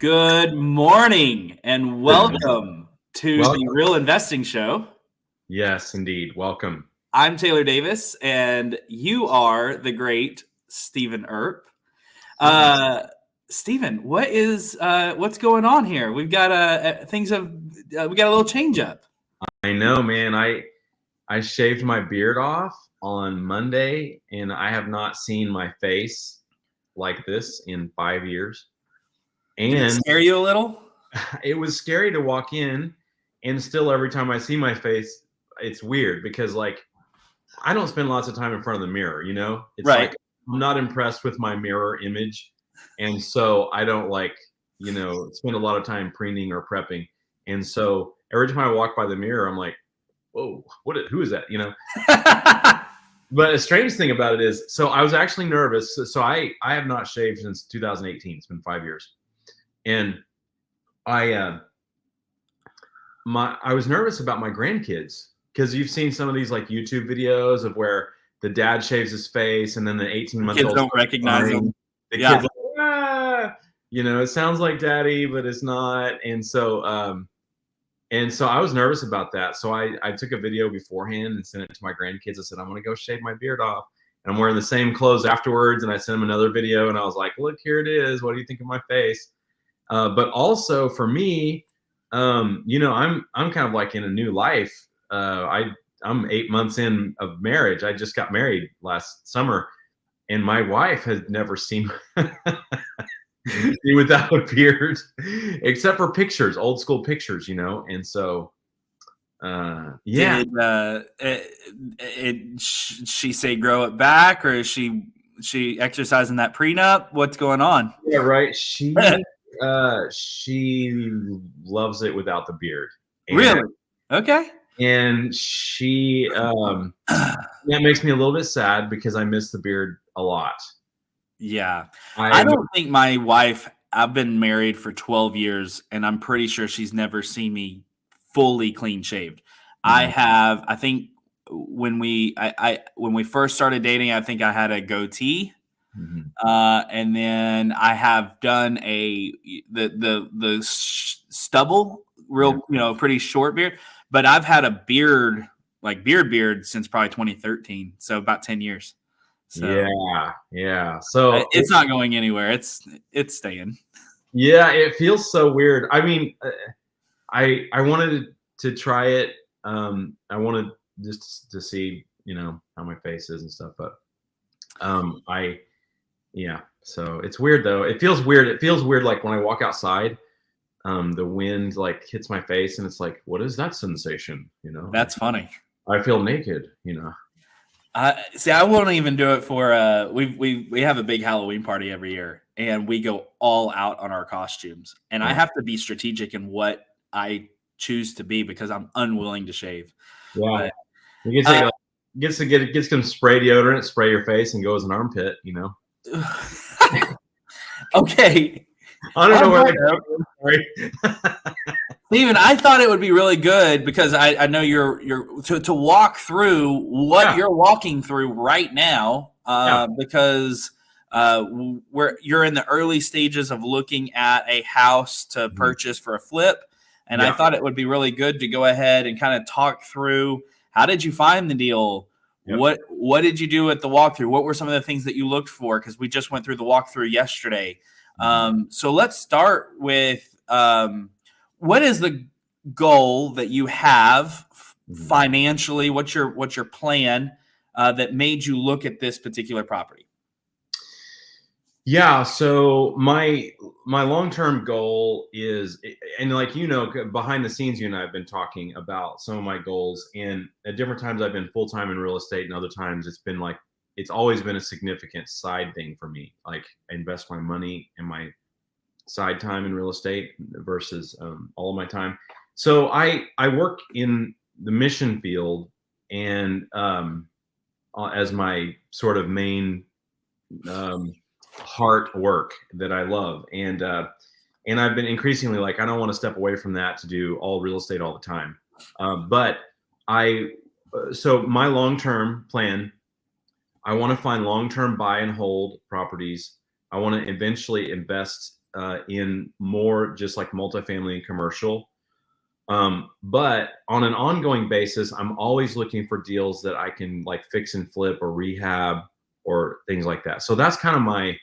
Good morning and welcome to Welcome. the Real Investing Show. Yes, indeed. Welcome. I'm Taylor Davis, and you are the great Stephen Earp. Stephen, what's going on here? We've got we got a little change up. I know, man. I shaved my beard off on Monday, and I have not seen my face like this in 5 years. Did it And scare you a little? it was scary to walk in, and still every time I see my face, it's weird because I don't spend lots of time in front of the mirror, you know? It's Right. like I'm not impressed with my mirror image. And so I don't spend a lot of time preening or prepping. And so every time I walk by the mirror, I'm like, whoa, who is that? You know? But a strange thing about it is, so I was actually nervous. So I have not shaved since 2018. It's been 5 years. And I was nervous about my grandkids because you've seen some of these like YouTube videos of where the dad shaves his face and then the 18-month-old Kids don't recognize them. The Yeah. kids like, it sounds like daddy, but it's not. And so I was nervous about that. So I took a video beforehand and sent it to my grandkids. I said, I'm going to go shave my beard off. And I'm wearing the same clothes afterwards. And I sent them another video and I was like, look, here it is. What do you think of my face? But also for me, I'm kind of like in a new life. I'm 8 months in of marriage. I just got married last summer, and my wife has never seen me without a beard, except for pictures, old school pictures, And so, yeah. Did she say grow it back, or is she exercising that prenup? What's going on? Yeah, right. She loves it without the beard. Really? Okay. And she that makes me a little bit sad because I miss the beard a lot. Yeah. I don't think my wife, I've been married for 12 years and I'm pretty sure she's never seen me fully clean shaved. Mm-hmm. I think when we first started dating, I think I had a goatee. Mm-hmm. And then I have done the stubble, pretty short beard. But I've had a beard, like beard since probably 2013, so about 10 years. So yeah. So it's not going anywhere. It's staying. Yeah, it feels so weird. I mean, I wanted to try it. I wanted just to see, how my face is and stuff. But so it's weird though. It feels weird. It feels weird like when I walk outside. The wind like hits my face and it's like, what is that sensation? That's funny. I feel naked, See, I won't even do it for we have a big Halloween party every year and we go all out on our costumes, and I have to be strategic in what I choose to be because I'm unwilling to shave. Yeah. You can take get some spray deodorant, spray your face and go as an armpit, Okay. I don't know where they're Stephen, I thought it would be really good because I know you're to walk through what you're walking through right now, because you're in the early stages of looking at a house to purchase for a flip, and I thought it would be really good to go ahead and kind of talk through how did you find the deal. Yep. What did you do at the walkthrough? What were some of the things that you looked for? Because we just went through the walkthrough yesterday. So let's start with what is the goal that you have financially? What's your plan that made you look at this particular property? Yeah, so my long-term goal is, and behind the scenes, you and I have been talking about some of my goals, and at different times I've been full-time in real estate, and other times it's always been a significant side thing for me. Like I invest my money and my side time in real estate versus all of my time. So I work in the mission field and as my sort of main heart work that I love. And I've been increasingly like, I don't want to step away from that to do all real estate all the time. So my long-term plan, I want to find long-term buy and hold properties. I want to eventually invest in more just like multifamily and commercial. But on an ongoing basis, I'm always looking for deals that I can like fix and flip or rehab or things like that. So that's kind of my,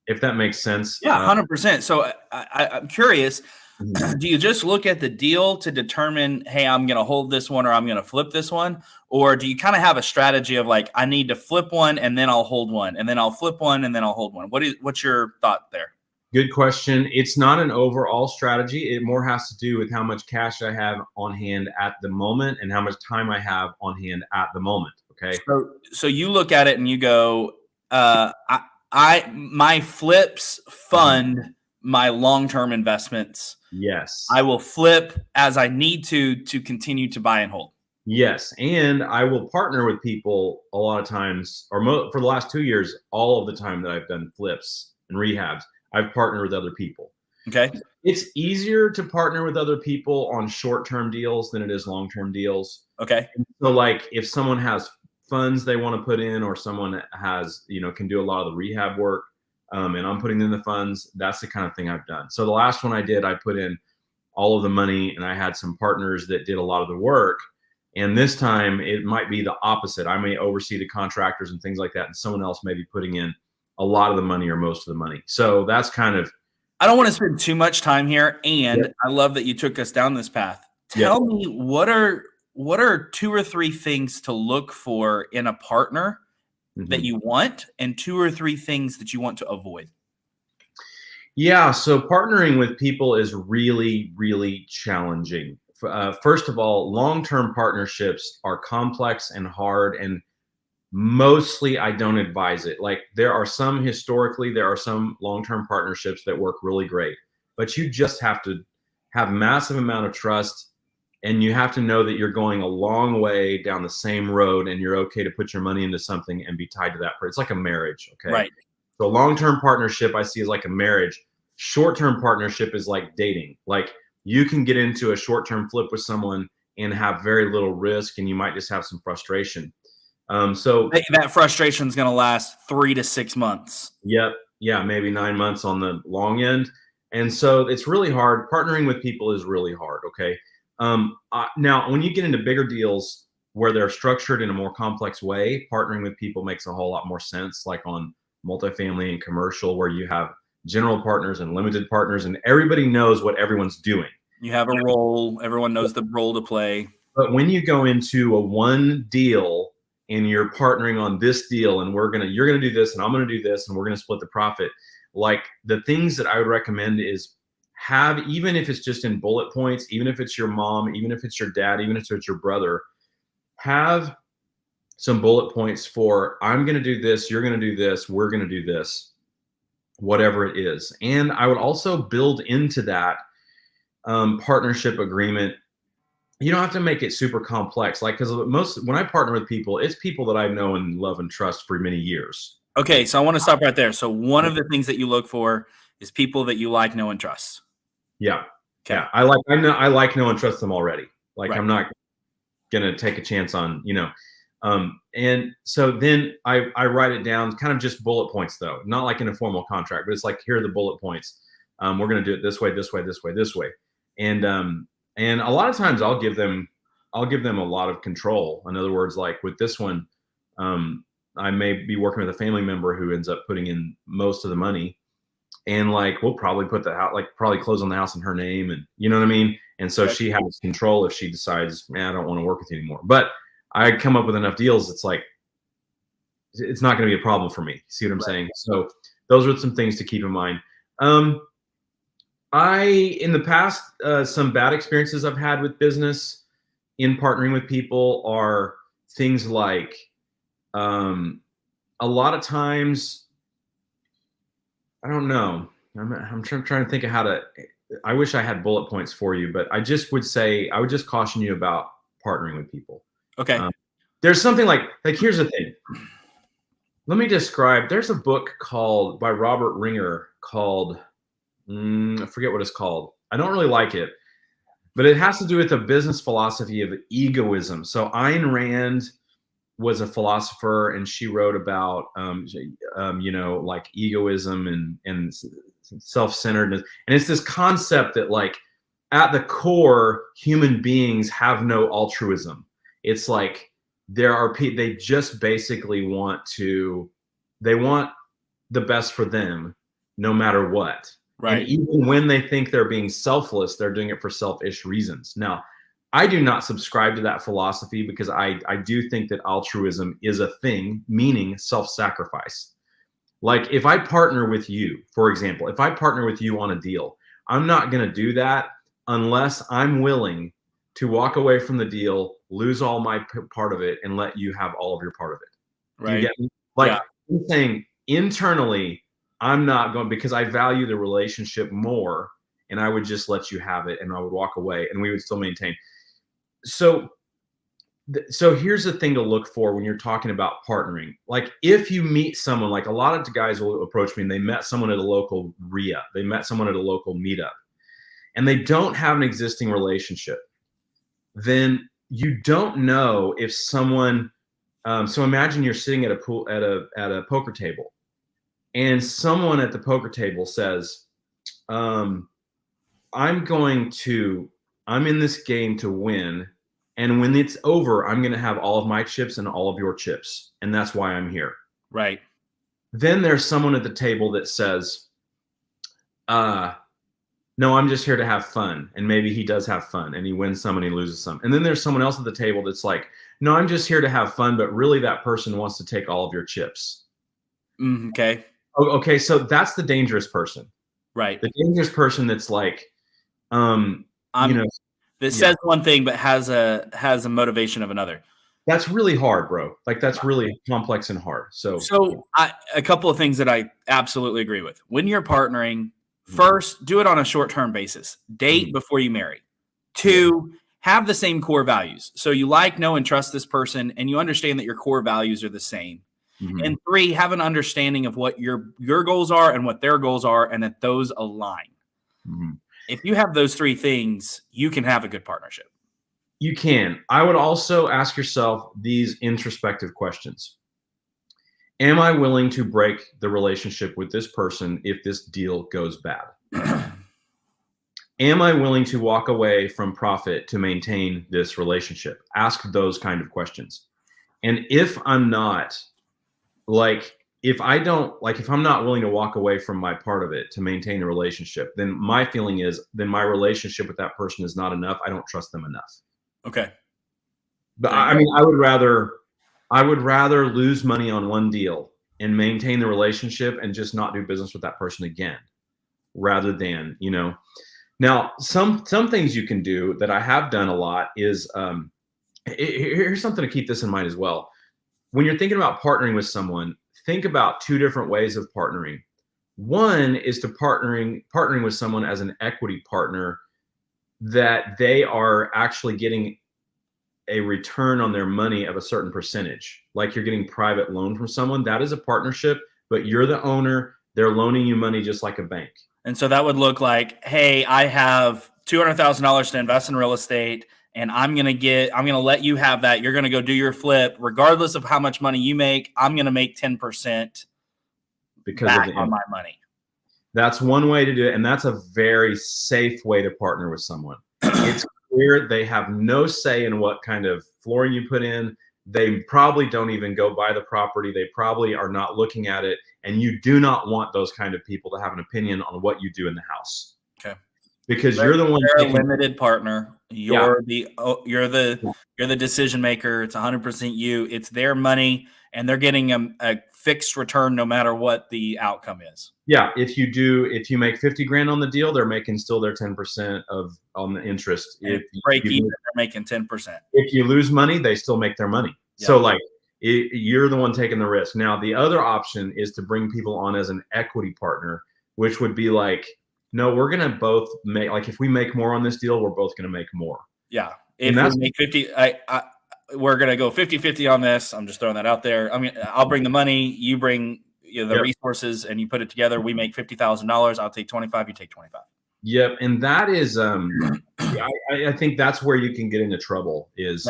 if that makes sense. Yeah, 100%. So I'm curious, Mhm. do you just look at the deal to determine, hey, I'm going to hold this one or I'm going to flip this one? Or do you kind of have a strategy of like, I need to flip one and then I'll hold one and then I'll flip one and then I'll hold one? What's your thought there? Good question. It's not an overall strategy. It more has to do with how much cash I have on hand at the moment and how much time I have on hand at the moment. Okay. So you look at it and you go, my flips fund my long-term investments. Yes. I will flip as I need to continue to buy and hold. Yes, and I will partner with people a lot of times, or for the last 2 years, all of the time that I've done flips and rehabs, I've partnered with other people. Okay. It's easier to partner with other people on short-term deals than it is long-term deals. Okay. So like if someone has funds they want to put in, or someone has, can do a lot of the rehab work, and I'm putting in the funds, that's the kind of thing I've done. So the last one I did, I put in all of the money and I had some partners that did a lot of the work. And this time it might be the opposite. I may oversee the contractors and things like that, and someone else may be putting in a lot of the money or most of the money. So that's kind of, I don't want to spend too much time here, and Yep. I love that you took us down this path. Tell me what are 2 or 3 things to look for in a partner that you want, and 2 or 3 things that you want to avoid? Yeah, so partnering with people is really, really challenging. First of all, long-term partnerships are complex and hard, and mostly I don't advise it. Like there are some long-term partnerships that work really great, but you just have to have massive amount of trust, and you have to know that you're going a long way down the same road, and you're okay to put your money into something and be tied to that person. It's like a marriage, okay? Right. So long-term partnership I see as like a marriage. Short-term partnership is like dating. Like you can get into a short-term flip with someone and have very little risk, and you might just have some frustration. So that frustration is going to last 3 to 6 months. Yep. Yeah, maybe 9 months on the long end. And so it's really hard. Partnering with people is really hard. Okay. Now, when you get into bigger deals where they're structured in a more complex way, partnering with people makes a whole lot more sense, like on multifamily and commercial, where you have general partners and limited partners, and everybody knows what everyone's doing. You have a role. Everyone knows the role to play. But when you go into a one deal and you're partnering on this deal, and you're gonna do this and I'm gonna do this, and we're gonna split the profit, like the things that I would recommend is have, even if it's just in bullet points, even if it's your mom, even if it's your dad, even if it's your brother, have some bullet points for, I'm gonna do this, you're gonna do this, we're gonna do this, whatever it is. And I would also build into that partnership agreement. You don't have to make it super complex, like, because when I partner with people, it's people that I know and love and trust for many years. Okay, so I want to stop right there. So one of the things that you look for is people that you like, know, and trust. Yeah. Okay. Yeah. I like, know, and trust them already. Like, Right. I'm not gonna take a chance on, and so then I write it down, kind of just bullet points, though, not like in a formal contract, but it's like, here are the bullet points. We're gonna do it this way, this way, this way, this way. And a lot of times I'll give them a lot of control. In other words, like with this one, I may be working with a family member who ends up putting in most of the money, and like we'll probably put the house, like probably close on the house in her name, and you know what I mean. And so she has control if she decides, man, I don't want to work with you anymore. But I come up with enough deals, it's like it's not going to be a problem for me. See what I'm saying? So those are some things to keep in mind. In the past, some bad experiences I've had with business in partnering with people are things like, a lot of times, I don't know. I'm trying to think of how to. I wish I had bullet points for you, but I just would say I would just caution you about partnering with people. Okay. There's something like here's the thing. Let me describe. There's a book by Robert Ringer called, I forget what it's called. I don't really like it, but it has to do with the business philosophy of egoism. So Ayn Rand was a philosopher, and she wrote about, like egoism and self-centeredness. And it's this concept that like at the core, human beings have no altruism. It's like there are people, they just basically want the best for them no matter what. Right. And even when they think they're being selfless, they're doing it for selfish reasons. Now, I do not subscribe to that philosophy because I do think that altruism is a thing, meaning self-sacrifice. Like if I partner with you, for example, if I partner with you on a deal, I'm not going to do that unless I'm willing to walk away from the deal, lose all my part of it, and let you have all of your part of it. Right. You get me? Like I'm saying internally, I'm not going because I value the relationship more, and I would just let you have it, and I would walk away, and we would still maintain. So here's the thing to look for when you're talking about partnering. Like if you meet someone, like a lot of guys will approach me and they met someone at a local RIA, they met someone at a local meetup, and they don't have an existing relationship, then you don't know if someone, so imagine you're sitting at a poker table and someone at the poker table says, I'm in this game to win. And when it's over, I'm going to have all of my chips and all of your chips. And that's why I'm here. Right. Then there's someone at the table that says, no, I'm just here to have fun. And maybe he does have fun and he wins some and he loses some. And then there's someone else at the table that's like, no, I'm just here to have fun. But really that person wants to take all of your chips. Okay. Okay. So that's the dangerous person. Right. The dangerous person that's like, that says one thing but has a motivation of another. That's really hard, bro. Like that's really complex and hard. So a couple of things that I absolutely agree with. When you're partnering, first, do it on a short-term basis. Date before you marry. 2, have the same core values. So you like, know, and trust this person, and you understand that your core values are the same. Mm-hmm. And 3, have an understanding of what your goals are and what their goals are, and that those align. Mm-hmm. If you have those 3 things, you can have a good partnership. You can. I would also ask yourself these introspective questions. Am I willing to break the relationship with this person if this deal goes bad? Am I willing to walk away from profit to maintain this relationship? Ask those kind of questions. And if I'm not, if I'm not willing to walk away from my part of it to maintain the relationship, then my feeling is then my relationship with that person is not enough. I don't trust them enough. Okay. But I mean, I would rather lose money on one deal and maintain the relationship and just not do business with that person again, rather than, Now, some things you can do that I have done a lot is, here's something to keep this in mind as well. When you're thinking about partnering with someone, think about 2 different ways of partnering. One is to partnering with someone as an equity partner that they are actually getting a return on their money of a certain percentage. Like you're getting private loan from someone, that is a partnership, but you're the owner. They're loaning you money just like a bank. And so that would look like, hey, I have $200,000 to invest in real estate, and I'm going to let you have that. You're going to go do your flip. Regardless of how much money you make, I'm going to make 10% back on my money. That's one way to do it. And that's a very safe way to partner with someone. It's clear they have no say in what kind of flooring you put in. They probably don't even go buy the property. They probably are not looking at it. And you do not want those kind of people to have an opinion on what you do in the house. Okay. Because you're the one. You're a limited partner. You're the decision maker. It's 100% you. It's their money, and they're getting a fixed return no matter what the outcome is. Yeah, if you make 50 grand on the deal, they're making still their 10% on the interest. If break even, they're making 10%. If you lose money, they still make their money. Yeah. So you're the one taking the risk. Now, the other option is to bring people on as an equity partner, which would be like, no, we're going to both make, if we make more on this deal, we're both going to make more. Yeah. If we make 50, we're going to go 50-50 on this. I'm just throwing that out there. I mean, I'll bring the money, you bring the resources, and you put it together. We make $50,000. I'll take 25, you take 25. Yep. And that is, I think that's where you can get into trouble is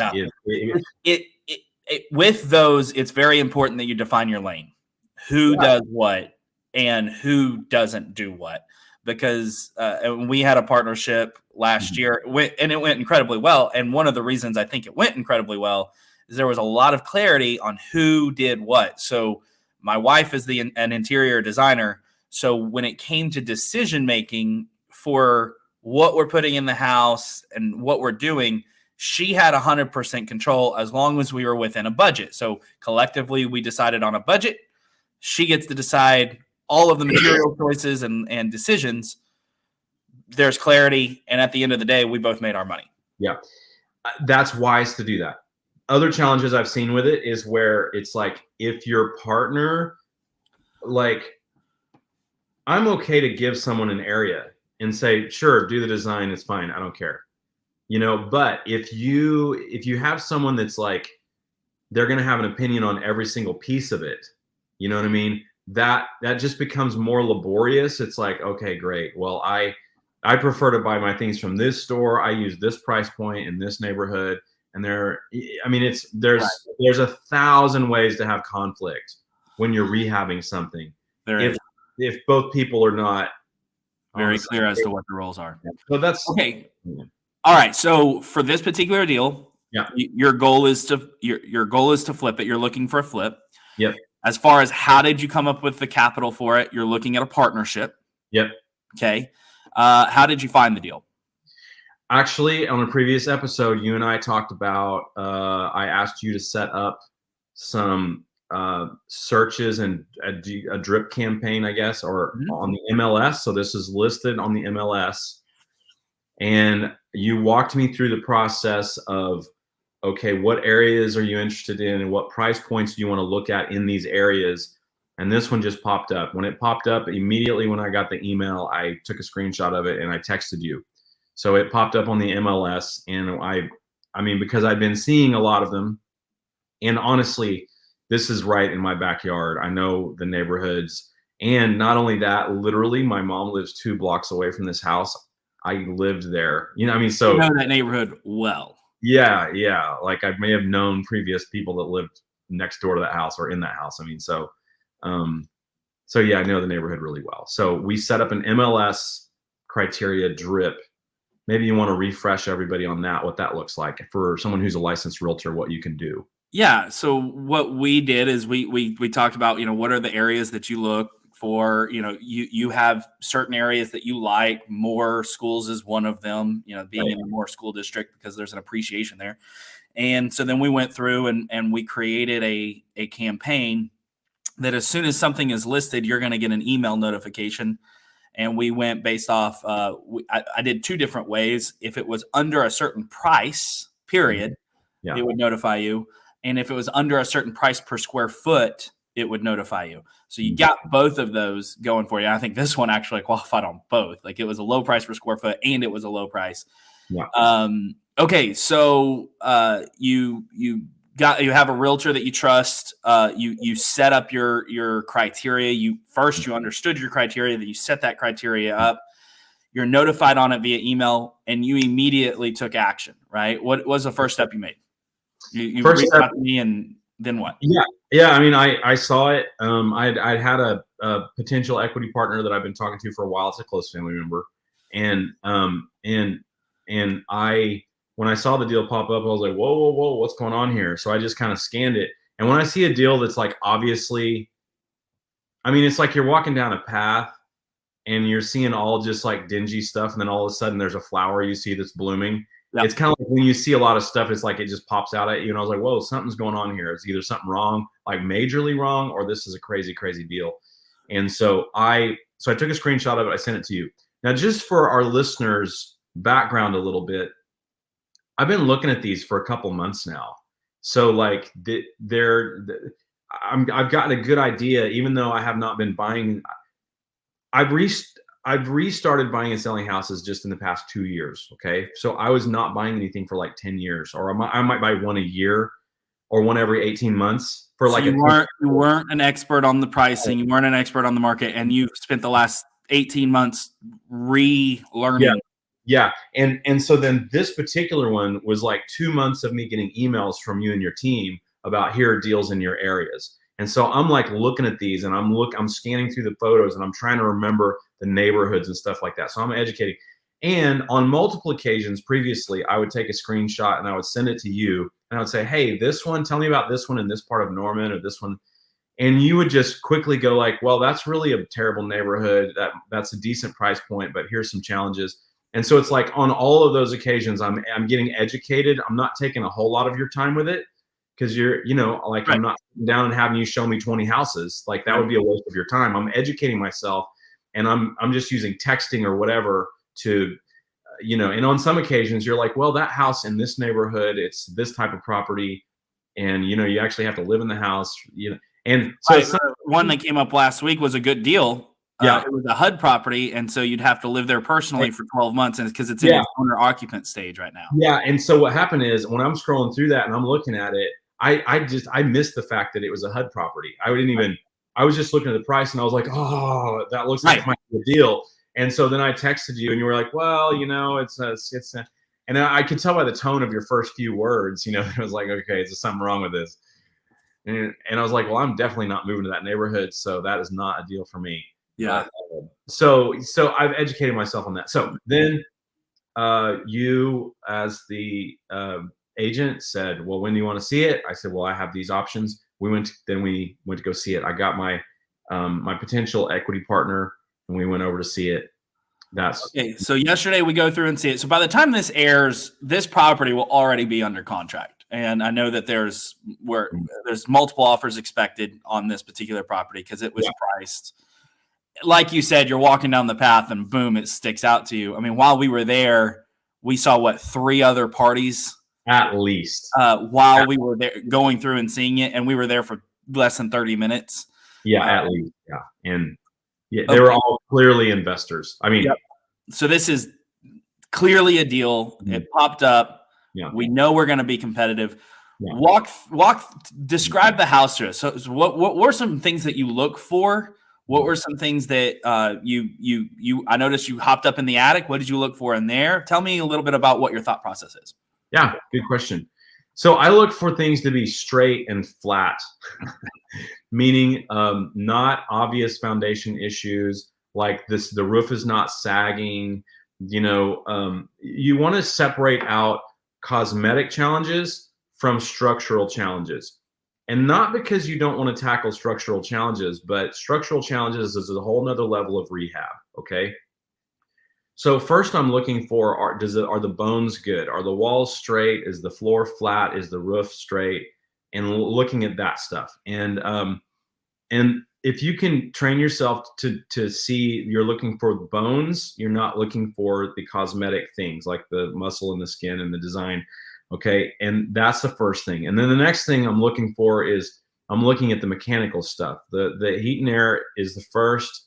with those, it's very important that you define your lane. Who does what? and who doesn't do what. Because we had a partnership last year, and it went incredibly well. And one of the reasons I think it went incredibly well is there was a lot of clarity on who did what. So my wife is an interior designer. So when it came to decision making for what we're putting in the house and what we're doing, she had 100% control as long as we were within a budget. So collectively, we decided on a budget. She gets to decide all of the material choices and decisions. There's clarity. And at the end of the day, we both made our money. Yeah. That's wise to do that. Other challenges I've seen with it is where it's like, if your partner, like, I'm okay to give someone an area and say, sure, do the design. It's fine. I don't care. But if you have someone that's like, they're going to have an opinion on every single piece of it, you know what I mean? That just becomes more laborious. It's like, okay, great. Well, I prefer to buy my things from this store. I use this price point in this neighborhood. And there's 1,000 ways to have conflict when you're rehabbing something. If both people are not very clear as to what the roles are. So that's okay. Yeah. All right. So for this particular deal, your goal is to flip it. You're looking for a flip. Yep. As far as how did you come up with the capital for it? You're looking at a partnership. Yep. Okay. How did you find the deal? Actually, on a previous episode, you and I talked about, I asked you to set up some searches and a drip campaign, I guess, or on the MLS. So this is listed on the MLS. And you walked me through the process of, okay, what areas are you interested in and what price points do you want to look at in these areas? And this one just popped up. When it popped up, immediately when I got the email, I took a screenshot of it and I texted you. So it popped up on the MLS, and I mean, because I've been seeing a lot of them, and honestly, this is right in my backyard. I know the neighborhoods, and not only that, literally my mom lives 2 blocks away from this house. I lived there, so you know that neighborhood well. Yeah. Like I may have known previous people that lived next door to that house or in that house. So yeah, I know the neighborhood really well. So we set up an MLS criteria drip. Maybe you want to refresh everybody on that, what that looks like for someone who's a licensed realtor, what you can do. Yeah. So what we did is we talked about, what are the areas that you look for? You have certain areas that you like. Moore Schools is one of them, being in a Moore school district, because there's an appreciation there. And so then we went through and we created a campaign that as soon as something is listed, you're going to get an email notification. And we went based off, I did 2 different ways. If it was under a certain price, period, it would notify you. And if it was under a certain price per square foot, it would notify you. So you got both of those going for you. I think this one actually qualified on both. Like, it was a low price per square foot and it was a low price. Yeah. Okay. So you have a realtor that you trust. You set up your criteria. You understood your criteria, that you set that criteria up. You're notified on it via email, and you immediately took action, right? What was the first step you made? You reached out to me, and then what? Yeah. I mean, I saw it. I'd had a potential equity partner that I've been talking to for a while. It's a close family member, and when I saw the deal pop up, I was like, whoa, what's going on here? So I just kind of scanned it. And when I see a deal that's like, obviously, I mean, it's like you're walking down a path and you're seeing all just like dingy stuff. And then all of a sudden there's a flower you see that's blooming. Yep. It's kind of like when you see a lot of stuff, it's like it just pops out at you. And I was like, whoa, something's going on here. It's either something wrong, like majorly wrong, or this is a crazy, crazy deal. And so I took a screenshot of it. I sent it to you. Now, just for our listeners' background a little bit, I've been looking at these for a couple months now. So like I've gotten a good idea, even though I have not been buying. I've restarted buying and selling houses just in the past 2 years. Okay. So I was not buying anything for like 10 years, or I might buy one a year or one every 18 months for like. You weren't an expert on the pricing. You weren't an expert on the market, and you spent the last 18 months relearning. Yeah. And so then this particular one was like 2 months of me getting emails from you and your team about here are deals in your areas. And so I'm like looking at these and I'm scanning through the photos and I'm trying to remember the neighborhoods and stuff like that. So I'm educating. And on multiple occasions previously, I would take a screenshot and I would send it to you and I would say, hey, this one, tell me about this one in this part of Norman, or this one. And you would just quickly go like, well, that's really a terrible neighborhood. That's a decent price point, but here's some challenges. And so it's like on all of those occasions, I'm getting educated. I'm not taking a whole lot of your time with it, because you're, like, right. I'm not sitting down and having you show me 20 houses. Like that would be a waste of your time. I'm educating myself, and I'm just using texting or whatever to, and on some occasions you're like, well, that house in this neighborhood, it's this type of property, and you actually have to live in the house, and so one that came up last week was a good deal. Yeah, it was a HUD property, and so you'd have to live there personally for 12 months, and because it's in its owner occupant stage right now. Yeah, and so what happened is when I'm scrolling through that and I'm looking at it, I missed the fact that it was a HUD property. I was just looking at the price and I was like, oh, that looks like it might be a deal. And so then I texted you and you were like, well, it's and I could tell by the tone of your first few words, it was like, okay, is there something wrong with this? And I was like, well, I'm definitely not moving to that neighborhood, so that is not a deal for me. Yeah. So I've educated myself on that. So then you, as the agent, said, well, when do you want to see it? I said, well, I have these options. We went to go see it. I got my my potential equity partner, and we went over to see it. Okay. So yesterday we go through and see it. So by the time this airs, this property will already be under contract. And I know that there's multiple offers expected on this particular property because it was priced. Like you said, you're walking down the path and boom, it sticks out to you. I mean, while we were there, we saw 3 other parties at least while we were there going through and seeing it, and we were there for less than 30 minutes. Yeah, at least. Yeah. And they were all clearly investors. I mean, so this is clearly a deal. It popped up. Yeah. We know we're going to be competitive. Yeah. Describe the house to us. So what were some things that you look for? What were some things that I noticed you hopped up in the attic. What did you look for in there? Tell me a little bit about what your thought process is. Yeah, good question. So I look for things to be straight and flat, meaning not obvious foundation issues like this. The roof is not sagging. You want to separate out cosmetic challenges from structural challenges. And not because you don't want to tackle structural challenges, but structural challenges is a whole nother level of rehab. Okay. So first I'm looking for, are the bones good? Are the walls straight? Is the floor flat? Is the roof straight? And looking at that stuff. And if you can train yourself to see you're looking for bones, you're not looking for the cosmetic things like the muscle and the skin and the design. Okay. And that's the first thing. And then the next thing I'm looking for is I'm looking at the mechanical stuff. The heat and air is the first.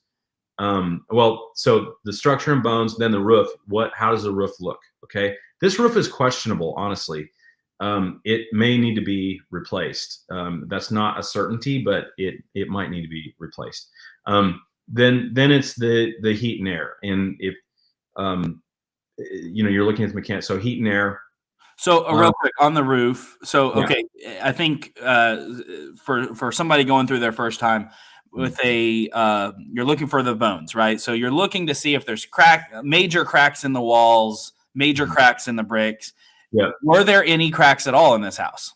So the structure and bones, then the roof. How does the roof look? Okay. This roof is questionable, honestly. It may need to be replaced. That's not a certainty, but it might need to be replaced. Then it's the heat and air. And if, you're looking at the mechanics, so heat and air. So real quick on the roof. So, okay. I think for somebody going through their first time with you're looking for the bones, right? So you're looking to see if there's major cracks in the walls, major cracks in the bricks. Yeah. Were there any cracks at all in this house?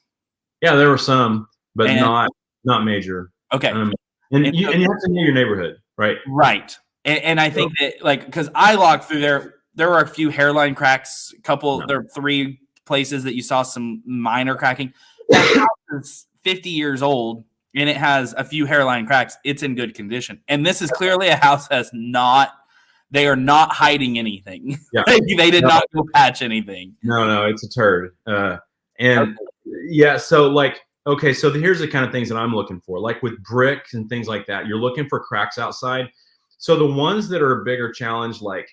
Yeah, there were some, but not major. Okay. And you have to know your neighborhood, right? Right. And I think that because I logged through there were a few hairline cracks, there are 3 places that you saw some minor cracking. That house is 50 years old and it has a few hairline cracks. It's in good condition. And this is clearly a house they are not hiding anything. Yeah. They did not go patch anything. No, it's a turd. So here's the kind of things that I'm looking for. Like with bricks and things like that, you're looking for cracks outside. So the ones that are a bigger challenge, like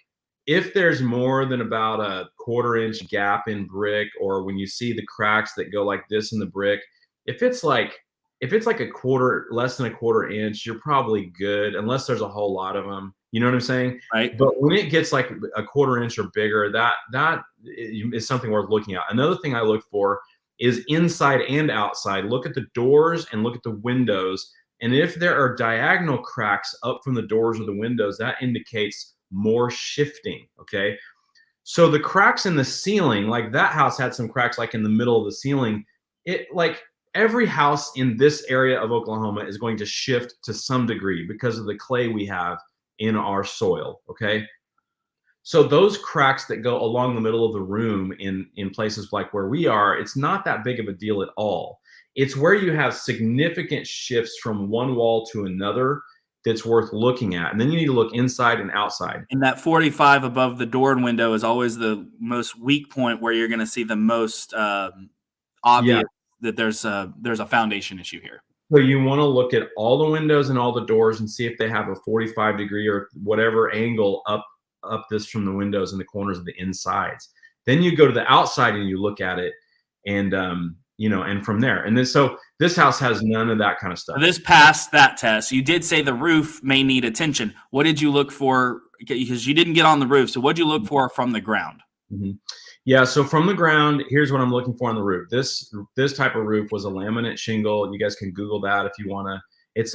if there's more than about a 1/4 inch gap in brick, or when you see the cracks that go like this in the brick, if it's like less than a 1/4 inch, you're probably good, unless there's a whole lot of them. You know what I'm saying? Right. But when it gets like a 1/4 inch or bigger, that is something worth looking at. Another thing I look for is inside and outside. Look at the doors and look at the windows. And if there are diagonal cracks up from the doors or the windows, that indicates more shifting, okay? So the cracks in the ceiling, like that house had some cracks like in the middle of the ceiling. It like every house in this area of Oklahoma is going to shift to some degree because of the clay we have in our soil, okay? So those cracks that go along the middle of the room in places like where we are, it's not that big of a deal at all. It's where you have significant shifts from one wall to another that's worth looking at. And then you need to look inside and outside. And that 45 above the door and window is always the most weak point where you're going to see the most obvious that there's a foundation issue here. So you want to look at all the windows and all the doors and see if they have a 45 degree or whatever angle up this from the windows and the corners of the insides. Then you go to the outside and you look at it, and and from there. And then so this house has none of that kind of stuff. This passed that test. You did say the roof may need attention. What did you look for? Because you didn't get on the roof. So what did you look for from the ground? Mm-hmm. Yeah, so from the ground, here's what I'm looking for on the roof. This type of roof was a laminate shingle. You guys can Google that if you want to. It's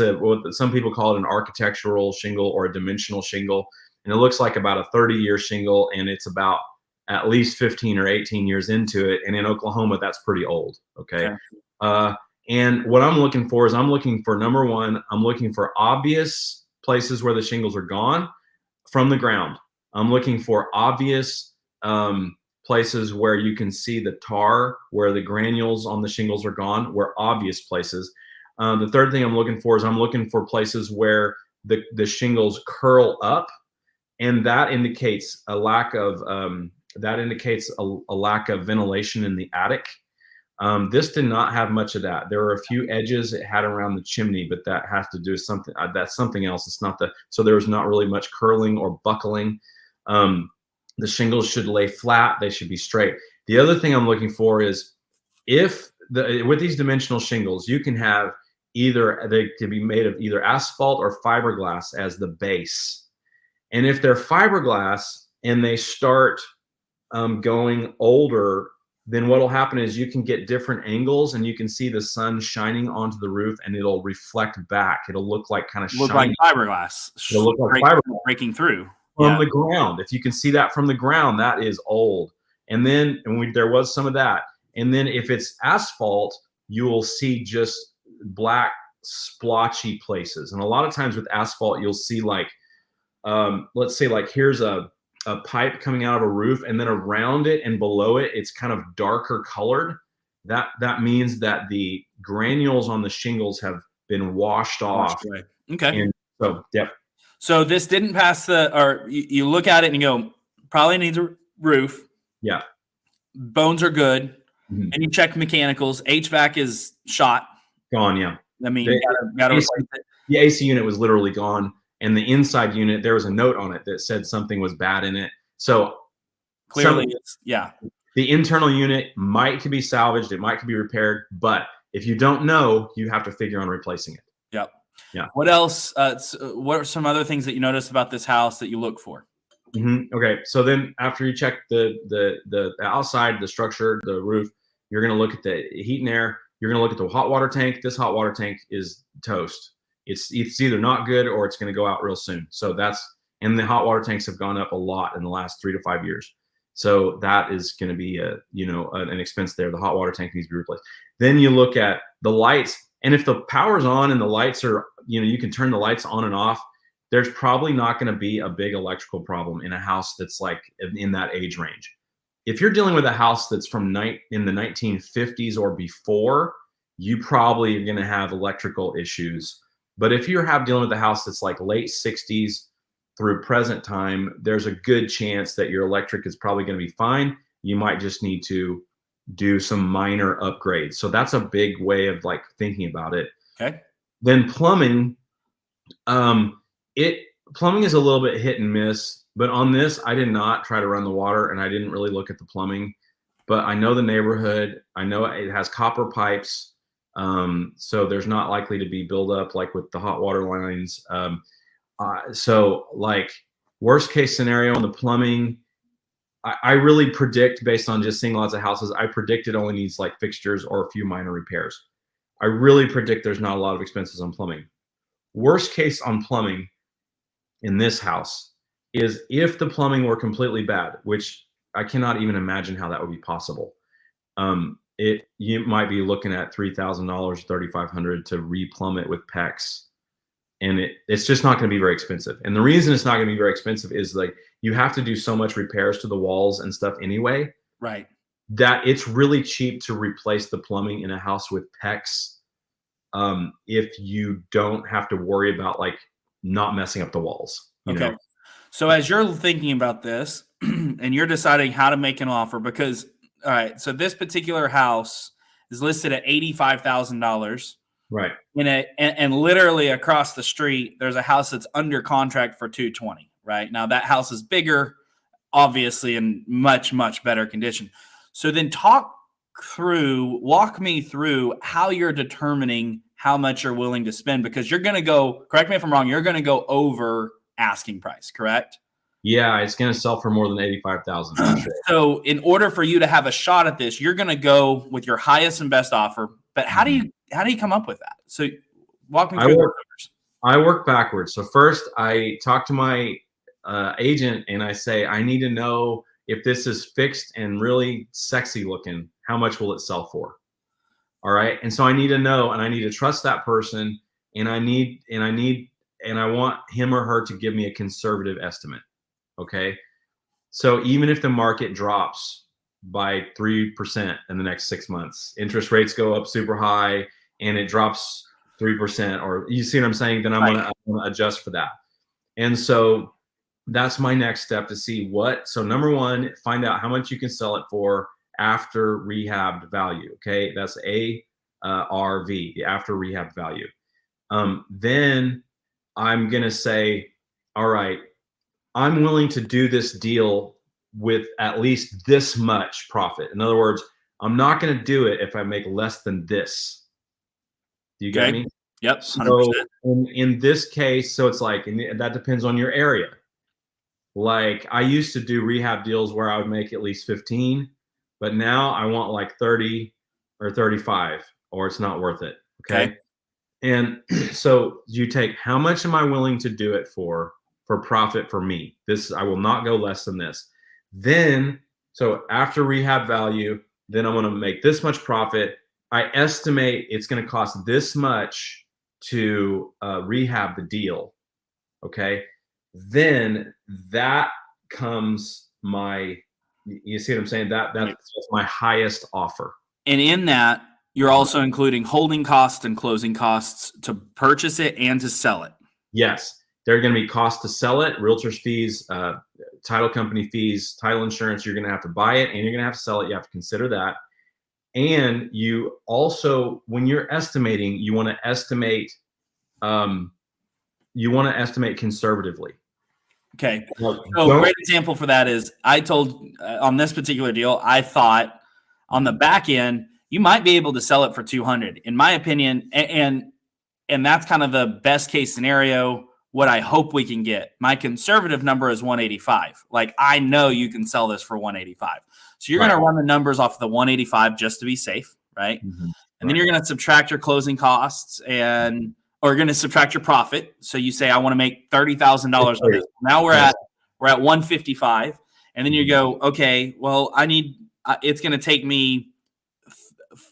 some people call it an architectural shingle or a dimensional shingle. And it looks like about a 30-year shingle, and it's about at least 15 or 18 years into it. And in Oklahoma, that's pretty old, okay? And what I'm looking for is number one, I'm looking for obvious places where the shingles are gone from the ground. I'm looking for obvious places where you can see the tar, where the granules on the shingles are gone, where obvious places. The third thing I'm looking for is places where the shingles curl up, and that indicates a lack of ventilation in the attic. This did not have much of that. There were a few edges it had around the chimney, but that has to do with something. That's something else. It's not so there was not really much curling or buckling. The shingles should lay flat. They should be straight. The other thing I'm looking for is with these dimensional shingles, you can have they can be made of either asphalt or fiberglass as the base. And if they're fiberglass and they start going older, then what will happen is you can get different angles and you can see the sun shining onto the roof and it'll reflect back. It'll look like kind of look like fiberglass. It'll look like fiberglass breaking through from the ground. If you can see that from the ground, that is old. And then there was some of that. And then if it's asphalt, you will see just black splotchy places. And a lot of times with asphalt, you'll see like, let's say like here's a pipe coming out of a roof, and then around it and below it, it's kind of darker colored. That means that the granules on the shingles have been washed off. Right. Okay. And so, yep. So this didn't pass you look at it and you go, probably needs a roof. Yeah. Bones are good. Mm-hmm. And you check mechanicals. HVAC is shot. Gone, yeah. I mean, you gotta replace it. The AC unit was literally gone. And the inside unit, there was a note on it that said something was bad in it. So clearly, the internal unit might could be salvaged. It might could be repaired. But if you don't know, you have to figure on replacing it. Yep. Yeah. What else? What are some other things that you noticed about this house that you look for? Mm-hmm. Okay. So then after you check the outside, the structure, the roof, you're going to look at the heat and air. You're going to look at the hot water tank. This hot water tank is toast. It's either not good or it's going to go out real soon. So and the hot water tanks have gone up a lot in the last 3 to 5 years. So that is going to be an expense there. The hot water tank needs to be replaced. Then you look at the lights, and if the power's on and the lights are, you can turn the lights on and off, there's probably not going to be a big electrical problem in a house that's like in that age range. If you're dealing with a house that's in the 1950s or before, you probably are going to have electrical issues. But if you're dealing with a house that's like late 60s through present time, there's a good chance that your electric is probably going to be fine. You might just need to do some minor upgrades. So that's a big way of like thinking about it. Okay. Then plumbing, plumbing is a little bit hit and miss. But on this, I did not try to run the water, and I didn't really look at the plumbing. But I know the neighborhood. I know it has copper pipes. So there's not likely to be buildup like with the hot water lines. So like worst case scenario on the plumbing, I really predict, based on just seeing lots of houses, I predict it only needs like fixtures or a few minor repairs. I really predict there's not a lot of expenses on plumbing. Worst case on plumbing in this house is if the plumbing were completely bad, which I cannot even imagine how that would be possible. You might be looking at $3,000, $3,500 to replumb it with PEX, and it's just not going to be very expensive. And the reason it's not going to be very expensive is like you have to do so much repairs to the walls and stuff anyway, right? That it's really cheap to replace the plumbing in a house with PEX. If you don't have to worry about like not messing up the walls. You know? So as you're thinking about this and you're deciding how to make an offer, because all right, so this particular house is listed at $85,000. Right. And literally across the street, there's a house that's under contract for $220,000. Right now, that house is bigger, obviously, in much, much better condition. So then walk me through how you're determining how much you're willing to spend, because you're going to go, correct me if I'm wrong, you're going to go over asking price, correct? Yeah, it's going to sell for more than $85,000. Sure. So in order for you to have a shot at this, you're going to go with your highest and best offer. But how do you come up with that? So walk me through the numbers. I work backwards. So first I talk to my agent and I say, I need to know if this is fixed and really sexy looking, how much will it sell for? All right. And so I need to know, and I need to trust that person, and I want him or her to give me a conservative estimate. Okay. So even if the market drops by 3% in the next 6 months, interest rates go up super high and it drops 3%, or you see what I'm saying, then I'm going to adjust for that. And so that's my next step to see so number one, find out how much you can sell it for after rehabbed value. Okay. That's ARV, the after rehab value. Then I'm going to say, all right, I'm willing to do this deal with at least this much profit. In other words, I'm not going to do it if I make less than this. Do you get me? Yep. 100%. So in this case, so it's like, and that depends on your area. Like I used to do rehab deals where I would make at least 15, but now I want like 30 or 35, or it's not worth it. Okay. And so you take, how much am I willing to do it for profit for me? I will not go less than this. Then, so after rehab value, then I'm going to make this much profit. I estimate it's going to cost this much to rehab the deal. Okay. Then that comes you see what I'm saying? That's my highest offer. And in that, you're also including holding costs and closing costs to purchase it and to sell it. Yes. There are going to be costs to sell it, realtor's fees, title company fees, title insurance. You're going to have to buy it and you're going to have to sell it. You have to consider that. And you also, when you're estimating, you want to estimate conservatively. Okay. So a great example for that is I told on this particular deal, I thought on the back end, you might be able to sell it for 200, in my opinion. And that's kind of the best case scenario. What I hope we can get. My conservative number is 185. Like I know you can sell this for 185. So you're going to run the numbers off the 185 just to be safe, right? Mm-hmm. And then you're going to subtract your closing costs or going to subtract your profit. So you say I want to make $30,000 on this. Now we're at 155, and then you go, okay, well I need it's going to take me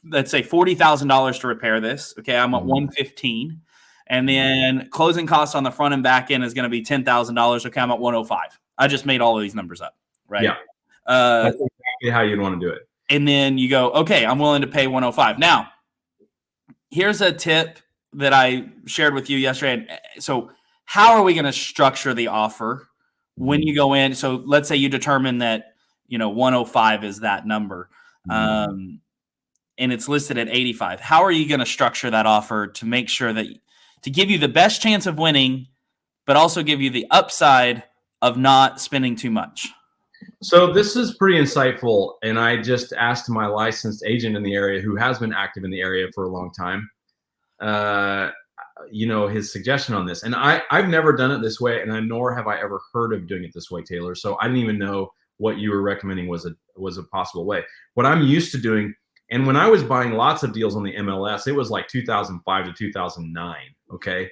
let's say $40,000 to repair this. Okay, I'm at 115. And then closing costs on the front and back end is going to be $10,000. Okay, I'm at 105. I just made all of these numbers up, right? Yeah. That's exactly how you'd want to do it. And then you go, okay, I'm willing to pay 105. Now, here's a tip that I shared with you yesterday. So how are we going to structure the offer when you go in? So let's say you determine that, 105 is that number. And it's listed at 85. How are you going to structure that offer to make sure that to give you the best chance of winning, but also give you the upside of not spending too much? So this is pretty insightful. And I just asked my licensed agent in the area who has been active in the area for a long time, his suggestion on this. And I've never done it this way, and nor have I ever heard of doing it this way, Taylor. So I didn't even know what you were recommending was a possible way. What I'm used to doing, and when I was buying lots of deals on the MLS, it was like 2005 to 2009. Okay,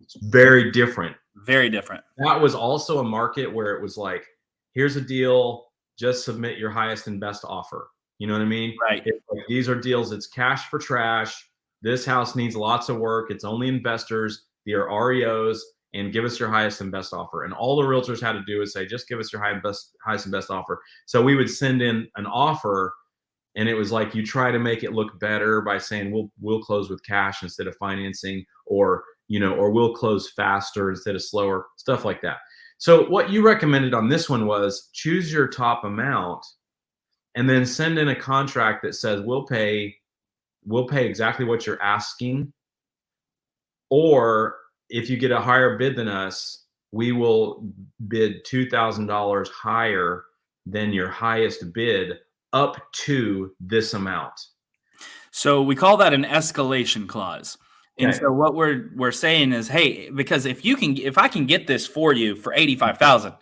it's very different. Very different. That was also a market where it was like, here's a deal, just submit your highest and best offer. You know what I mean? Right. Like, these are deals. It's cash for trash. This house needs lots of work. It's only investors. They're REOs, and give us your highest and best offer. And all the realtors had to do is say, just give us your highest and best offer. So we would send in an offer, and it was like, you try to make it look better by saying we'll close with cash instead of financing, or or we'll close faster instead of slower, stuff like that. So what you recommended on this one was choose your top amount and then send in a contract that says we'll pay exactly what you're asking, or if you get a higher bid than us, we will bid $2,000 higher than your highest bid up to this amount. So we call that an escalation clause. And so what we're saying is, hey, because if I can get this for you for $85,000,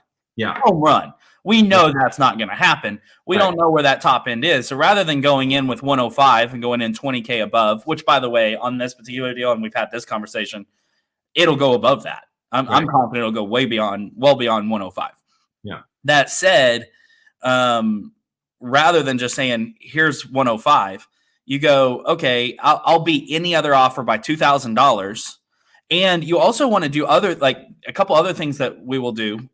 home run. We know that's not going to happen. We don't know where that top end is. So rather than going in with 105 and going in 20K above, which, by the way, on this particular deal, and we've had this conversation, it'll go above that. I'm confident it'll go well beyond 105. Yeah. That said, rather than just saying, here's 105, you go, okay, I'll beat any other offer by $2,000. And you also want to do a couple other things that we will do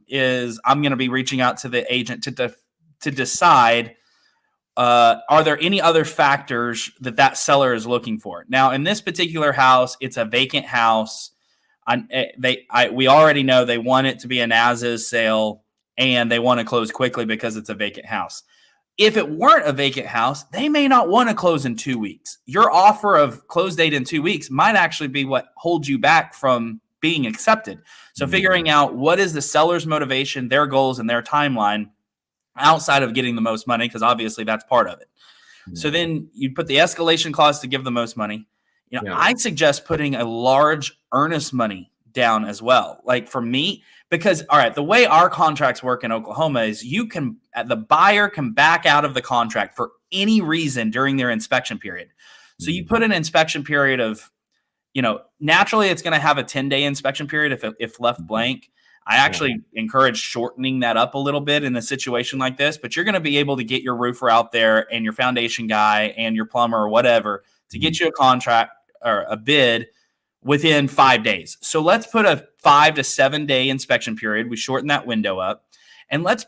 is I'm going to be reaching out to the agent to decide, are there any other factors that seller is looking for? Now, in this particular house, it's a vacant house. We already know they want it to be an as-is sale, and they want to close quickly because it's a vacant house. If it weren't a vacant house, they may not want to close in 2 weeks. Your offer of close date in 2 weeks might actually be what holds you back from being accepted. So figuring out what is the seller's motivation, their goals, and their timeline outside of getting the most money, because obviously that's part of it. So then you put the escalation clause to give the most money. I suggest putting a large earnest money down as well. Like for me, because the way our contracts work in Oklahoma is the buyer can back out of the contract for any reason during their inspection period. So you put an inspection period of, naturally it's going to have a 10-day inspection period if left blank. I actually encourage shortening that up a little bit in a situation like this, but you're going to be able to get your roofer out there and your foundation guy and your plumber or whatever to get you a contract or a bid within 5 days. So let's put a 5 to 7 day inspection period. We shorten that window up. And let's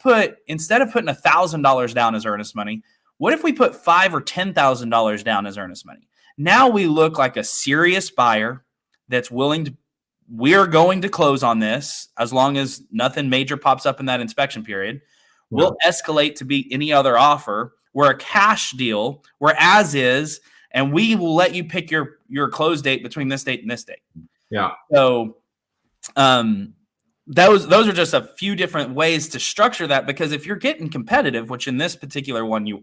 instead of putting $1,000 down as earnest money, what if we put $5,000 or $10,000 down as earnest money? Now we look like a serious buyer that's we're going to close on this as long as nothing major pops up in that inspection period. We'll escalate to beat any other offer. We're a cash deal. We're as is. And we will let you pick your close date between this date and this date. Yeah. So those are just a few different ways to structure that, because if you're getting competitive, which in this particular one you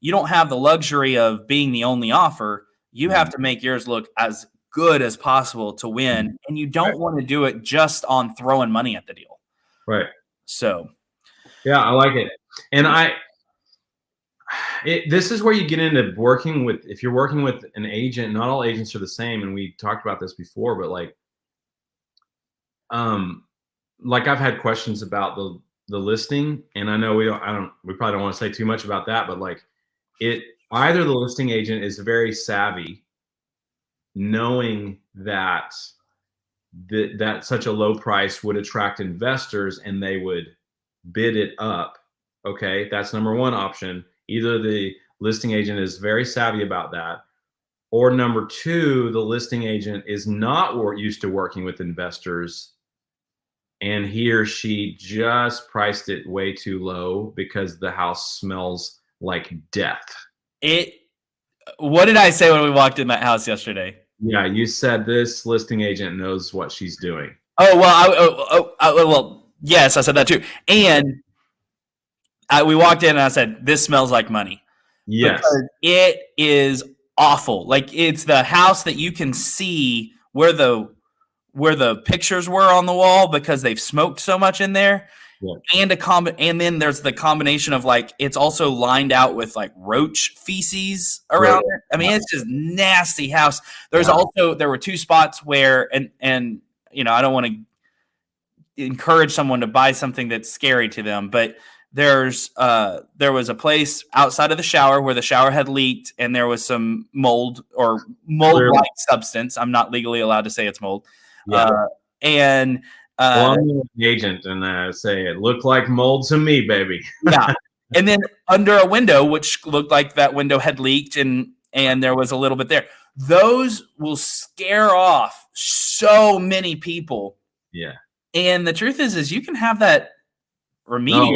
don't have the luxury of being the only offer. You have to make yours look as good as possible to win. And you don't want to do it just on throwing money at the deal. Right. So. Yeah, I like it. And this is where you get into if you're working with an agent, not all agents are the same. And we talked about this before, but like I've had questions about the listing, and I know we probably don't want to say too much about that, but like either the listing agent is very savvy, knowing that such a low price would attract investors and they would bid it up. Okay. That's number one option. Either the listing agent is very savvy about that, or number two, the listing agent is not used to working with investors, and he or she just priced it way too low because the house smells like death. What did I say when we walked in that house yesterday? Yeah, you said this listing agent knows what she's doing. Oh, well, well, yes, I said that too. And we walked in and I said, this smells like money. Yes. Because it is awful. Like, it's the house that you can see where the pictures were on the wall because they've smoked so much in there. and and then there's the combination of like it's also lined out with like roach feces around it. I mean, it's just nasty house. There's also there were 2 spots where and you know, I don't want to encourage someone to buy something that's scary to them, but there was a place outside of the shower where the shower had leaked and there was some mold or mold-like substance. I'm not legally allowed to say it's mold. And well, I'm an agent and say it looked like mold to me, baby. Yeah. And then under a window, which looked like that window had leaked and there was a little bit there. Those will scare off so many people. Yeah. And the truth is you can have that remediated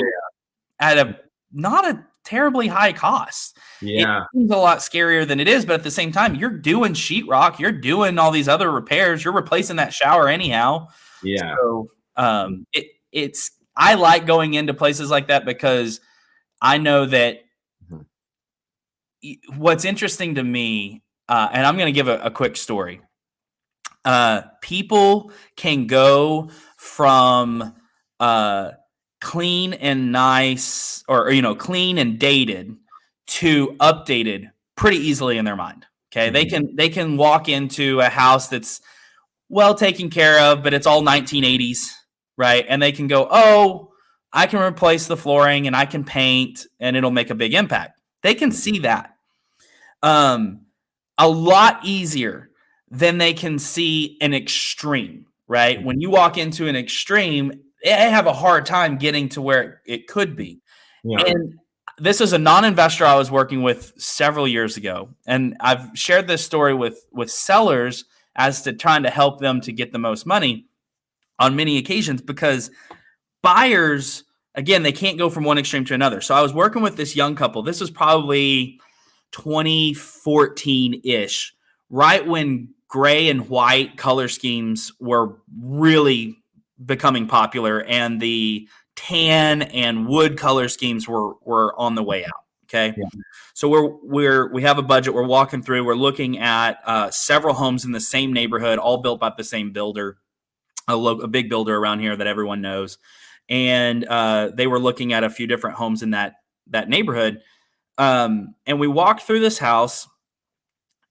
at not a terribly high cost. Yeah. It seems a lot scarier than it is, but at the same time, you're doing sheetrock, you're doing all these other repairs, you're replacing that shower anyhow. Yeah. So it's I like going into places like that because I know that what's interesting to me, and I'm going to give a quick story. People can go from clean and nice or you know, clean and dated to updated pretty easily in their mind. Okay. They can walk into a house that's well taken care of, but it's all 1980s, right? And they can go, oh, I can replace the flooring and I can paint and it'll make a big impact. They can see that a lot easier than they can see an extreme, right? When you walk into an extreme, they have a hard time getting to where it could be. Yeah. And this is a non-investor I was working with several years ago. And I've shared this story with sellers as to trying to help them to get the most money on many occasions because buyers, again, they can't go from one extreme to another. So I was working with this young couple. This was probably 2014-ish, right when gray and white color schemes were really becoming popular and the tan and wood color schemes were on the way out. Okay. Yeah. So we have a budget. We're walking through, we're looking at several homes in the same neighborhood, all built by the same builder, a big builder around here that everyone knows. And they were looking at a few different homes in that neighborhood. And we walked through this house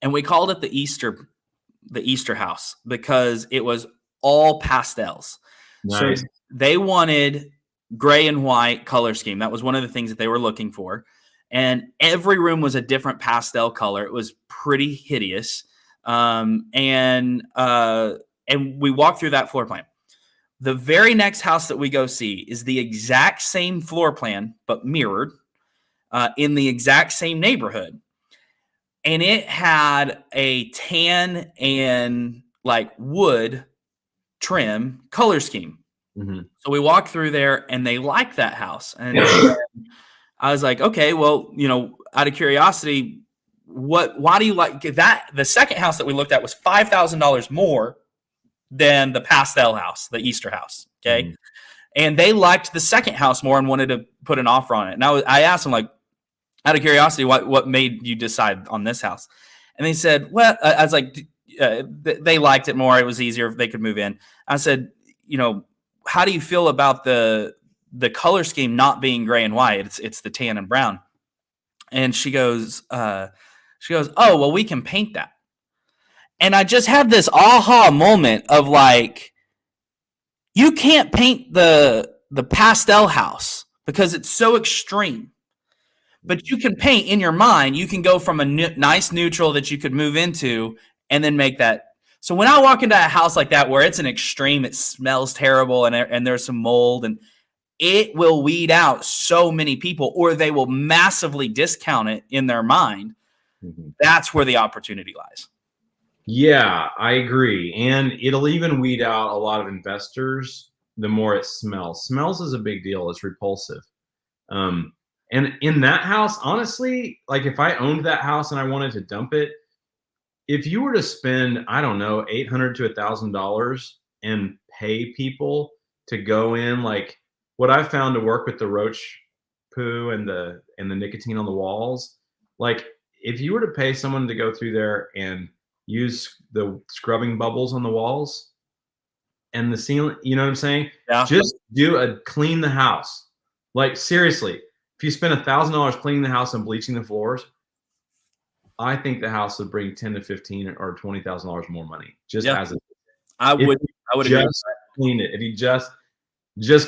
and we called it the Easter house because it was all pastels. Nice. So they wanted gray and white color scheme. That was one of the things that they were looking for. And every room was a different pastel color. It was pretty hideous. And we walked through that floor plan. The very next house that we go see is the exact same floor plan, but mirrored in the exact same neighborhood. And it had a tan and like wood trim color scheme. Mm-hmm. So we walked through there and they liked that house. And I was like, okay, well, you know, out of curiosity, why do you like that? The second house that we looked at was $5,000 more than the pastel house, the Easter house. Okay. Mm-hmm. And they liked the second house more and wanted to put an offer on it. And I asked them, like, out of curiosity, what made you decide on this house? And they said, well, I was like, they liked it more. It was easier if they could move in. I said, you know, how do you feel about the color scheme not being gray and white? It's the tan and brown. And she goes, oh, well, we can paint that. And I just had this aha moment of like, you can't paint the pastel house because it's so extreme. But you can paint in your mind. You can go from a nice neutral that you could move into and then make that. So when I walk into a house like that where it's an extreme, it smells terrible and there's some mold, and it will weed out so many people, or they will massively discount it in their mind. Mm-hmm. That's where the opportunity lies. Yeah, I agree. And it'll even weed out a lot of investors the more it smells. Smells is a big deal. It's repulsive. And in that house, honestly, like if I owned that house and I wanted to dump it, if you were to spend, I don't know, $800 to $1,000 and pay people to go in, like what I found to work with the roach poo and the nicotine on the walls, like if you were to pay someone to go through there and use the scrubbing bubbles on the walls, and the ceiling, you know what I'm saying? Yeah. Just clean the house. Like seriously, if you spend $1,000 cleaning the house and bleaching the floors, I think the house would bring 10 to 15 or $20,000 more money. Just as a, I would agree. Just clean it. If you just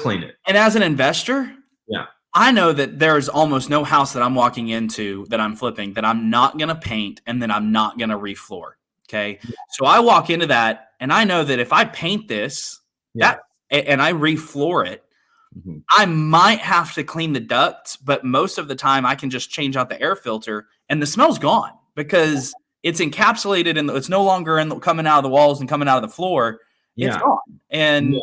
clean it. And as an investor, yeah, I know that there's almost no house that I'm walking into that I'm flipping that I'm not going to paint and then I'm not going to refloor. Okay. Yeah. So I walk into that and I know that if I paint this and I refloor it, I might have to clean the ducts, but most of the time I can just change out the air filter and the smell's gone because it's encapsulated and it's no longer coming out of the walls and coming out of the floor. It's gone. And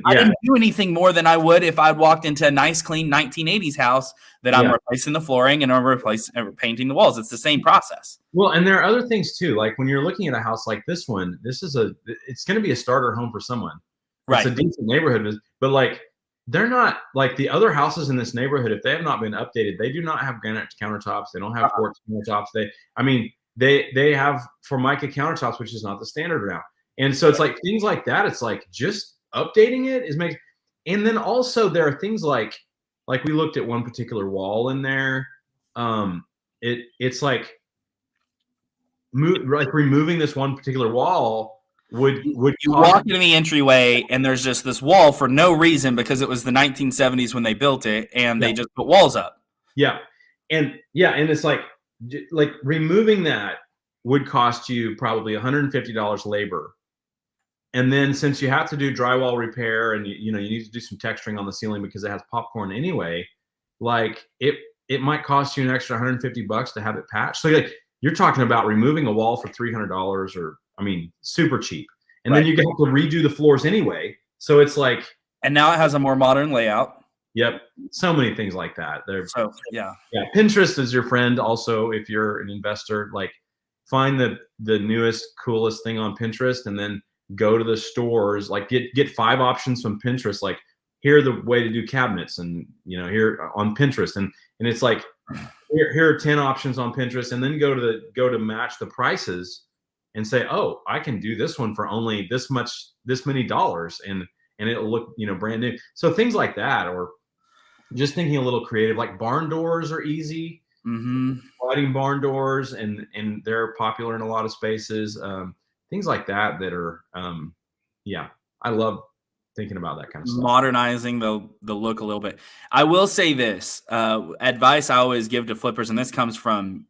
I didn't do anything more than I would if I'd walked into a nice, clean 1980s house that I'm replacing the flooring and I'm painting the walls. It's the same process. Well, and there are other things too. Like when you're looking at a house like this one, it's going to be a starter home for someone. Right. It's a decent neighborhood, but like they're not like the other houses in this neighborhood. If they have not been updated, they do not have granite countertops. They don't have quartz countertops. They have Formica countertops, which is not the standard now. And so it's like things like that. It's like just updating it and then also there are things like we looked at one particular wall in there. It's like removing this one particular wall would you walk into the entryway and there's just this wall for no reason because it was the 1970s when they built it and they just put walls up. And it's like removing that would cost you probably $150 labor. And then since you have to do drywall repair and you need to do some texturing on the ceiling because it has popcorn anyway, like it might cost you an extra $150 to have it patched. So like you're talking about removing a wall for $300 or super cheap. And then you have to redo the floors anyway. So it's like, and now it has a more modern layout. Yep. So many things like that. Yeah. Pinterest is your friend. Also, if you're an investor, like find the newest, coolest thing on Pinterest and then go to the stores, like get 5 options from Pinterest. Like here the way to do cabinets and here on Pinterest. And it's like, here are 10 options on Pinterest and then go to match the prices and say, oh, I can do this one for only this many dollars and it'll look, brand new. So things like that, or just thinking a little creative, like barn doors are easy. Sliding barn doors and they're popular in a lot of spaces. Things like that are, I love thinking about that kind of stuff. Modernizing the look a little bit. I will say this, advice I always give to flippers, and this comes from,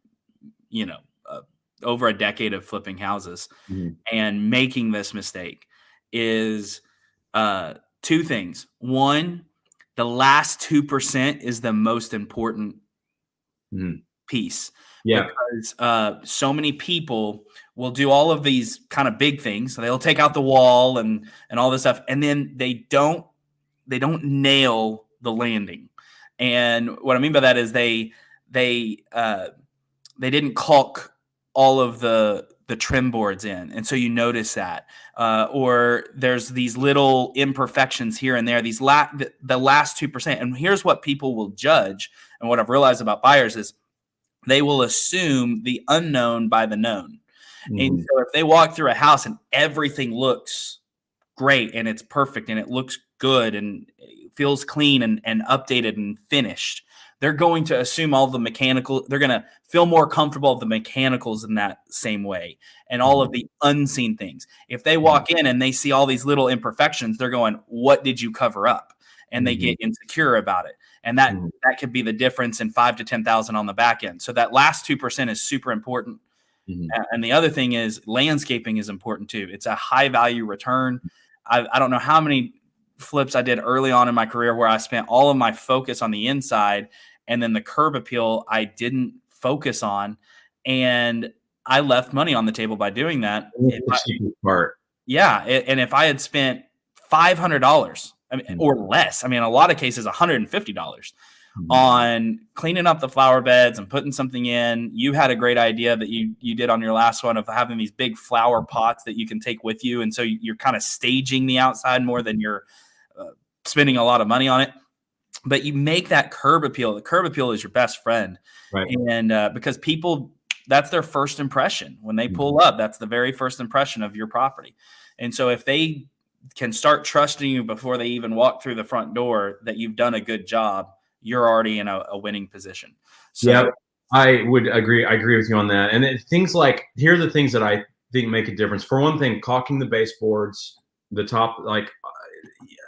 over a decade of flipping houses and making this mistake is 2 things. One, the last 2% is the most important piece. Yeah. Because so many people will do all of these kind of big things. So they'll take out the wall and all this stuff. And then they don't nail the landing. And what I mean by that is they didn't caulk all of the trim boards in. And so you notice that, or there's these little imperfections here and there, the last 2%. And here's what people will judge. And what I've realized about buyers is they will assume the unknown by the known. And so if they walk through a house and everything looks great and it's perfect and it looks good and it feels clean and updated and finished, they're going to assume all the mechanical, they're going to feel more comfortable with the mechanicals in that same way and all of the unseen things. If they walk in and they see all these little imperfections, they're going, what did you cover up? And they get insecure about it. And that could be the difference in 5 to 10,000 on the back end. So that last 2% is super important. And the other thing is landscaping is important too. It's a high value return. I don't know how many flips I did early on in my career where I spent all of my focus on the inside and then the curb appeal I didn't focus on. And I left money on the table by doing that. And if I had spent $500, or less, in a lot of cases, $150 on cleaning up the flower beds and putting something in. You had a great idea that you did on your last one of having these big flower pots that you can take with you. And so you're kind of staging the outside more than you're spending a lot of money on it. But you make that curb appeal. The curb appeal is your best friend. Right. And because people, that's their first impression. When they pull up, that's the very first impression of your property. And so if they can start trusting you before they even walk through the front door that you've done a good job, you're already in a winning position. So yeah, I would agree. I agree with you on that. And things like, here are the things that I think make a difference. For one thing, caulking the baseboards, the top, like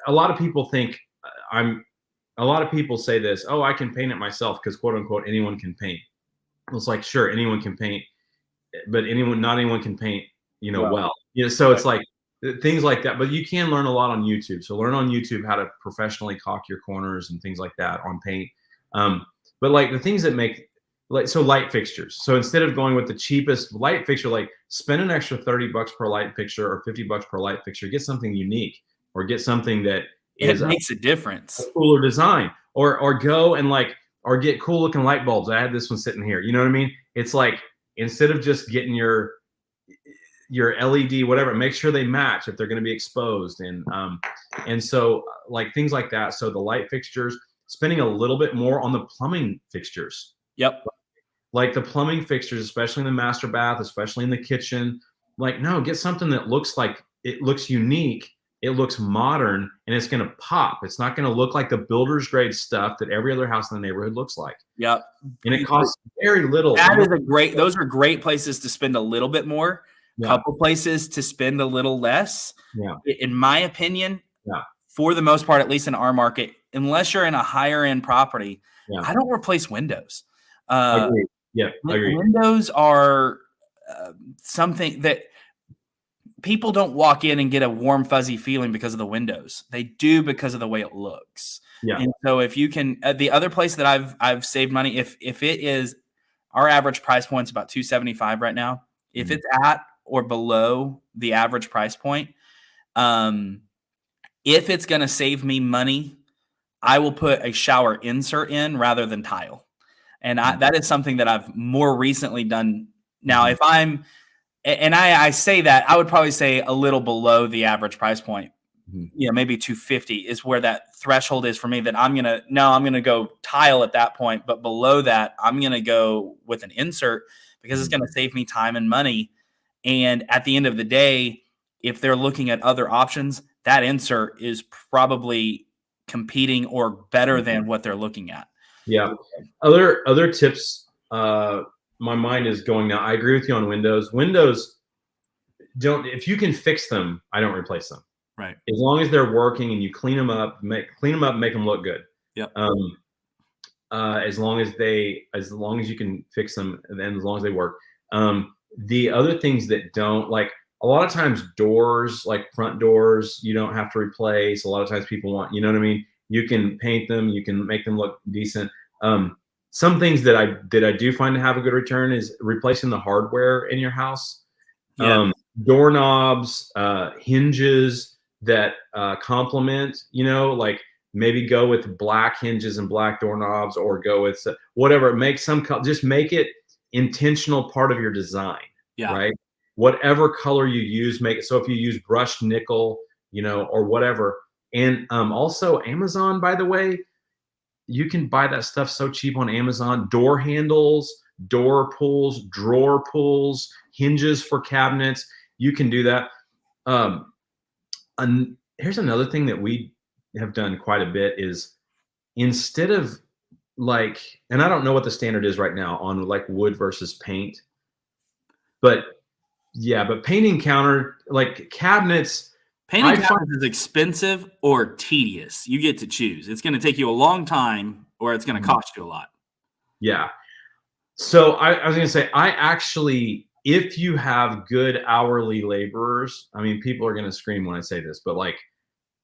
a lot of people think a lot of people say this, oh, I can paint it myself because quote unquote, anyone can paint. It's like, sure, anyone can paint, but not anyone can paint, well, so right. it's like things like that, but you can learn a lot on YouTube. So learn on YouTube how to professionally caulk your corners and things like that on paint. But like the things that make, like, so light fixtures. So instead of going with the cheapest light fixture, like spend an extra $30 per light fixture or $50 per light fixture, get something unique or get something that it makes a difference. A cooler design, or go and or get cool looking light bulbs. I had this one sitting here. You know what I mean? It's like, instead of just getting your LED, whatever, make sure they match if they're going to be exposed. And so like things like that. So the light fixtures, spending a little bit more on the plumbing fixtures. Yep. Like the plumbing fixtures, especially in the master bath, especially in the kitchen, like, no, get something that looks like it looks unique. It looks modern, and it's going to pop. It's not going to look like the builder's grade stuff that every other house in the neighborhood looks like. Yep. And it costs very little. Those are great places to spend a little bit more, couple places to spend a little less. Yeah. In my opinion, for the most part, at least in our market, unless you're in a higher end property, I don't replace windows. Agreed. Yeah, I agree. Windows are something that people don't walk in and get a warm, fuzzy feeling because of the windows. They do because of the way it looks. Yeah. And so if you can, the other place that I've saved money, if it is, our average price point's about $275 right now. If it's at or below the average price point, if it's going to save me money, I will put a shower insert in rather than tile. And that is something that I've more recently done. Now, if I'm, and I say that, I would probably say a little below the average price point. Maybe 250 is where that threshold is for me, that I'm going to go tile at that point. But below that, I'm going to go with an insert because it's going to save me time and money. And at the end of the day, if they're looking at other options, that insert is probably competing or better than what they're looking at. Yeah. Other tips, my mind is going now. I agree with you on windows. Windows if you can fix them, I don't replace them. Right. As long as they're working and you clean them up, make them look good. Yeah. As long as you can fix them, and then as long as they work. The other things that don't, like, a lot of times doors, like front doors, you don't have to replace. A lot of times people want, you know what I mean? You can paint them, you can make them look decent. Some things that I do find to have a good return is replacing the hardware in your house. Yeah. Doorknobs, hinges that complement, like maybe go with black hinges and black doorknobs, or go with whatever. Just make it intentional part of your design. Yeah. Right. Whatever color you use, make it so if you use brushed nickel, or whatever. And also Amazon, by the way, you can buy that stuff so cheap on Amazon. Door handles, door pulls, drawer pulls, hinges for cabinets. You can do that. And here's another thing that we have done quite a bit is, instead of and I don't know what the standard is right now on like wood versus paint, but painting cabinets. Painting cabinets is expensive or tedious. You get to choose. It's going to take you a long time, or it's going to cost you a lot. Yeah. So I was going to say, if you have good hourly laborers, I mean, people are going to scream when I say this, but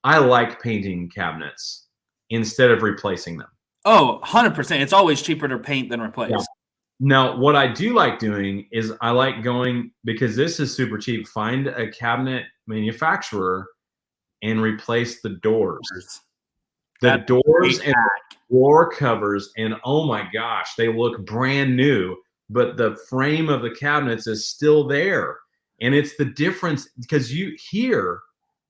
I like painting cabinets instead of replacing them. Oh, 100%. It's always cheaper to paint than replace. Yeah. Now, what I do like doing is I like going, because this is super cheap, find a cabinet manufacturer and replace the doors. The doors and door covers, and oh my gosh, they look brand new, but the frame of the cabinets is still there. And it's the difference, because I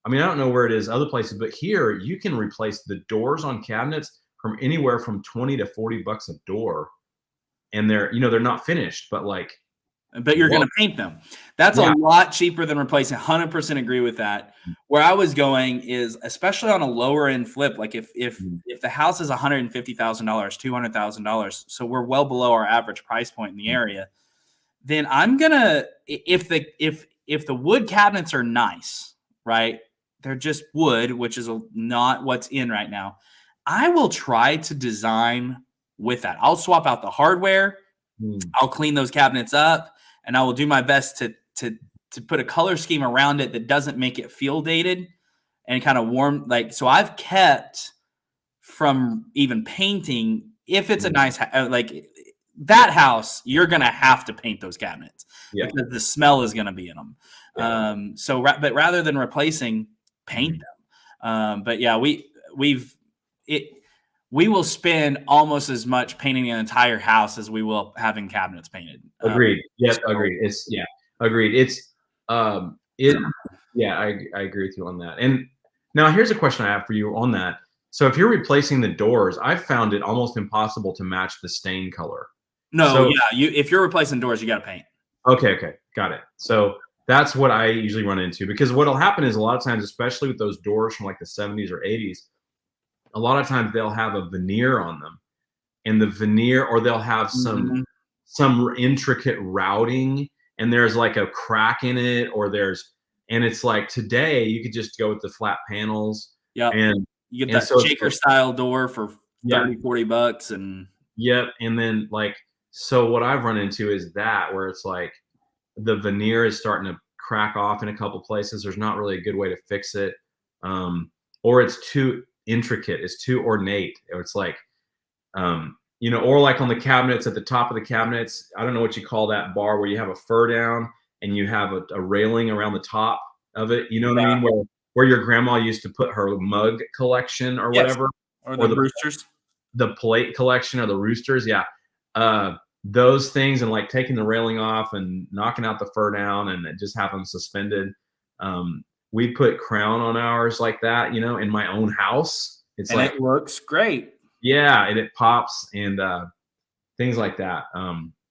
don't know where it is other places, but here you can replace the doors on cabinets from anywhere from $20 to $40 a door. And they're not finished, but but you're going to paint them. That's a lot cheaper than replacing. 100% agree with that. Where I was going is, especially on a lower end flip, like if the house is $150,000, $200,000, so we're well below our average price point in the area, then I'm gonna, if the wood cabinets are nice, right? They're just wood, which is not what's in right now. I will try to design with that. I'll swap out the hardware. I'll clean those cabinets up, and I will do my best to put a color scheme around it that doesn't make it feel dated and kind of warm. Like, so I've kept from even painting. If it's a nice, like that house, you're going to have to paint those cabinets because the smell is going to be in them. But rather than replacing, paint them. But yeah, we will spend almost as much painting an entire house as we will having cabinets painted. Agreed. Yes, agreed. Agreed. It's I agree with you on that. And now here's a question I have for you on that. So if you're replacing the doors, I've found it almost impossible to match the stain color. If you're replacing doors, you got to paint. Okay, got it. So that's what I usually run into, because what'll happen is a lot of times, especially with those doors from like the 70s or 80s, a lot of times they'll have a veneer on them, and the veneer, or they'll have some intricate routing, and there's like a crack in it, and it's like, today you could just go with the flat panels. Yeah. And you get that shaker style door for $30-$40 and and then like, so what I've run into is that where it's like the veneer is starting to crack off in a couple places. There's not really a good way to fix it. Or it's too intricate, it's too ornate. Or it's like, or like on the cabinets, at the top of the cabinets, I don't know what you call that bar where you have a fur down and you have a railing around the top of it. You know what I mean? Where your grandma used to put her mug collection or whatever. Or the roosters. The plate collection or the roosters. Yeah. Those things, and like taking the railing off and knocking out the fur down and just have them suspended. We put crown on ours like that, in my own house. It's and like, it looks great. Yeah, and it pops and things like that.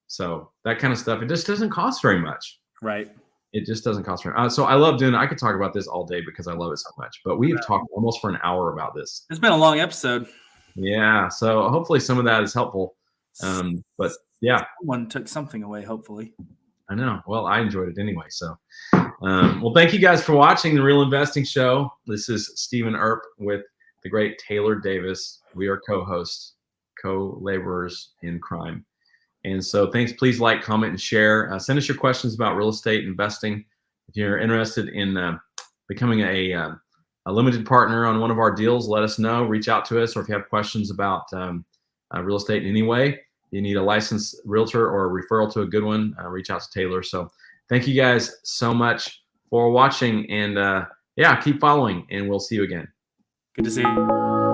So that kind of stuff, it just doesn't cost very much. Right. It just doesn't cost very much. So I love doing it. I could talk about this all day because I love it so much. But we've talked almost for an hour about this. It's been a long episode. Yeah. So hopefully some of that is helpful. But yeah. Someone took something away, hopefully. I know. Well, I enjoyed it anyway. So, well, thank you guys for watching The Real Investing Show. This is Stephen Earp with the great Taylor Davis. We are co-hosts, co-laborers in crime. And so thanks. Please like, comment, and share. Send us your questions about real estate investing. If you're interested in becoming a limited partner on one of our deals, let us know. Reach out to us. Or if you have questions about real estate in any way, you need a licensed realtor or a referral to a good one, reach out to Taylor. So thank you guys so much for watching. And keep following, and we'll see you again. Good to see you.